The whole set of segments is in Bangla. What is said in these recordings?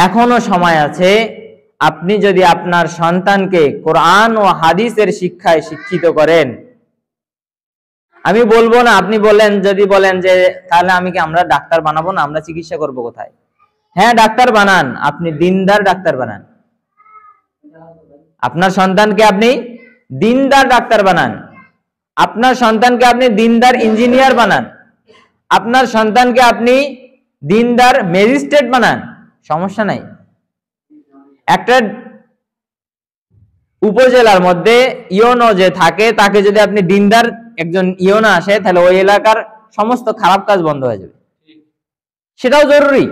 এখনো সময় আছে। আপনি যদি আপনার সন্তানকে কোরআন ও হাদিসের শিক্ষায় শিক্ষিত করেন, আমি বলবো না, আপনি বলেন, যদি বলেন যে তাহলে আমরা ডাক্তার বানাবো না, আমরা চিকিৎসা করব কোথায়? হ্যাঁ, ডাক্তার বানান, আপনি দিনদার ডাক্তার বানান। আপনার সন্তানকে আপনি দিনদার ডাক্তার বানান, আপনার সন্তানকে আপনি দিনদার ইঞ্জিনিয়ার বানান, আপনার সন্তানকে আপনি দিনদার ম্যাজিস্ট্রেট বানান, সমস্যা নাই। একটা উপজেলার মধ্যে ইওনো যে থাকে, তাকে যদি আপনি দিনদার একজন ইওনো আসে, তাহলে ওই এলাকার সমস্ত খারাপ কাজ বন্ধ হয়ে যাবে, সেটাও জরুরি।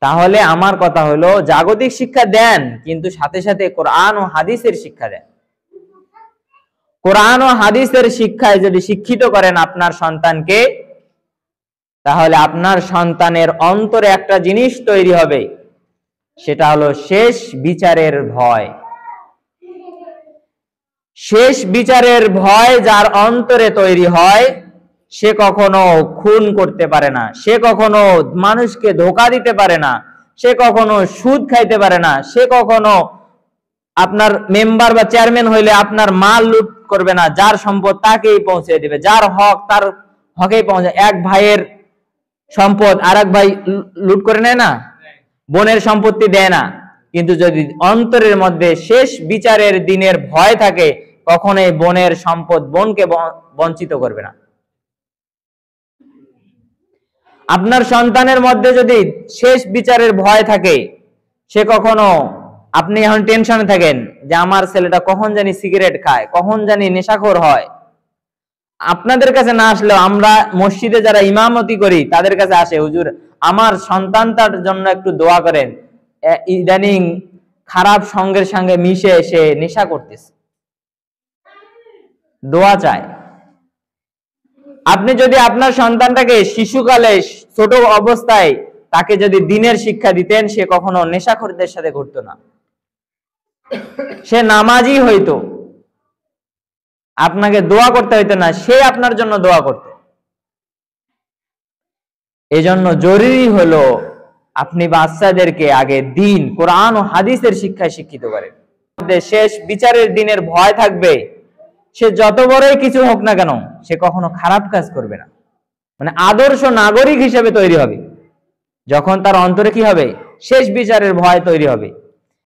তাহলে আমার কথা হলো, জাগতিক শিক্ষা দেন, কিন্তু সাথে সাথে কোরআন ও হাদিসের শিক্ষা দেন। কোরআন ও হাদিসের শিক্ষায় যদি শিক্ষিত করেন আপনার সন্তানকে, তাহলে আপনার সন্তানের অন্তরে একটা জিনিস তৈরি হবে, সেটা হলো শেষ বিচারের ভয়। শেষ বিচারের ভয় যার অন্তরে তৈরি হয়, সে কখনো খুন করতে পারে না, সে কখনো মানুষকে ধোঁকা দিতে পারে না, সে কখনো সুদ খাইতে পারে না, সে কখনো আপনার মেম্বার বা চেয়ারম্যান হইলে আপনার মাল লুট করবে না, যার সম্পদ তাকেই পৌঁছে দিবে, যার হক তার হকেই পৌঁছে। এক ভাইয়ের সম্পদ আর এক ভাই লুট করে নেয় না, বোনের সম্পত্তি দেয় না। কিন্তু যদি অন্তরের মধ্যে শেষ বিচারের দিনের ভয় থাকে, কখনোই বোনের সম্পদ বোনকে বঞ্চিত করবে না। আপনার সন্তানের মধ্যে যদি শেষ বিচারের ভয় থাকে, সে কখনো, আপনি এখন টেনশনে থাকেন যে আমার ছেলেটা কখন জানি সিগারেট খায়, কখন জানি নেশাখোর হয়, আপনাদের কাছে না আসলেও আমরা মসজিদে যারা ইমামতি করি তাদের কাছে আসে, হুজুর আমার সন্তানটার জন্য একটু দোয়া করেন, ইদানিং খারাপ সঙ্গের সঙ্গে মিশে এসে নেশা করতেছে, দোয়া চায়। আপনি যদি আপনার সন্তানটাকে শিশুকালে ছোট অবস্থায় তাকে যদি দ্বীনের শিক্ষা দিতেন, সে কখনো নেশাখোরদের সাথে ঘুরতো না, সে নামাজি হইতো, আপনাকে দোয়া করতে হইতো না, সে আপনার জন্য দোয়া করত। এজন্য জরুরি হলো আপনি বাচ্চাদেরকে আগে দিন, কোরআন ও হাদিসের শিক্ষায় শিক্ষিত করেন। শেষ বিচারের দিনের ভয় থাকবে, সে যত বড়ই কিছু হোক না কেন, সে কখনো খারাপ কাজ করবে না, মানে আদর্শ নাগরিক হিসেবে তৈরি হবে। যখন তার অন্তরে কি হবে, শেষ বিচারের ভয় তৈরি হবে।